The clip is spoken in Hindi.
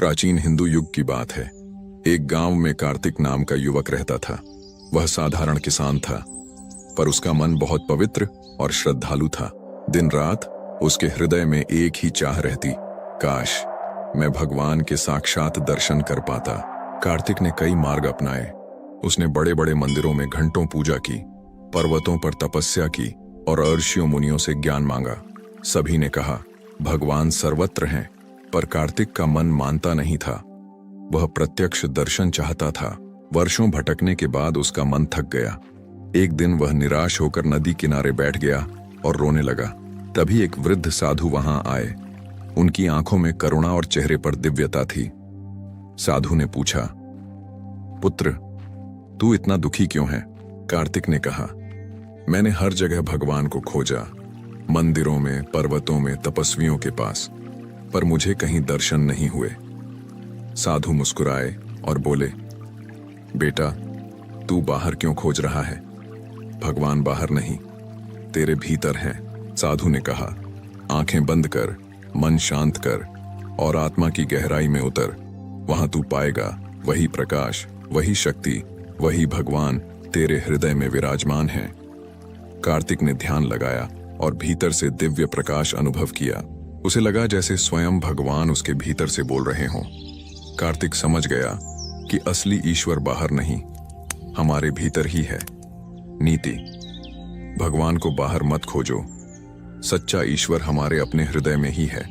प्राचीन हिंदू युग की बात है। एक गांव में कार्तिक नाम का युवक रहता था। वह साधारण किसान था, पर उसका मन बहुत पवित्र और श्रद्धालु था। दिन रात उसके हृदय में एक ही चाह रहती, काश मैं भगवान के साक्षात दर्शन कर पाता। कार्तिक ने कई मार्ग अपनाए। उसने बड़े बड़े मंदिरों में घंटों पूजा की, पर्वतों पर तपस्या की और ऋषियों मुनियों से ज्ञान मांगा। सभी ने कहा भगवान सर्वत्र हैं, पर कार्तिक का मन मानता नहीं था। वह प्रत्यक्ष दर्शन चाहता था। वर्षों भटकने के बाद उसका मन थक गया। एक दिन वह निराश होकर नदी किनारे बैठ गया और रोने लगा। तभी एक वृद्ध साधु वहां आए। उनकी आंखों में करुणा और चेहरे पर दिव्यता थी। साधु ने पूछा, पुत्र, तू इतना दुखी क्यों है? कार्तिक ने कहा, मैंने हर जगह भगवान को खोजा, मंदिरों में, पर्वतों में, तपस्वियों के पास, पर मुझे कहीं दर्शन नहीं हुए। साधु मुस्कुराए और बोले, बेटा, तू बाहर क्यों खोज रहा है? भगवान बाहर नहीं, तेरे भीतर हैं। साधु ने कहा, आंखें बंद कर, मन शांत कर और आत्मा की गहराई में उतर। वहां तू पाएगा वही प्रकाश, वही शक्ति, वही भगवान तेरे हृदय में विराजमान है। कार्तिक ने ध्यान लगाया और भीतर से दिव्य प्रकाश अनुभव किया। उसे लगा जैसे स्वयं भगवान उसके भीतर से बोल रहे हों। कार्तिक समझ गया कि असली ईश्वर बाहर नहीं, हमारे भीतर ही है। नीति: भगवान को बाहर मत खोजो, सच्चा ईश्वर हमारे अपने हृदय में ही है।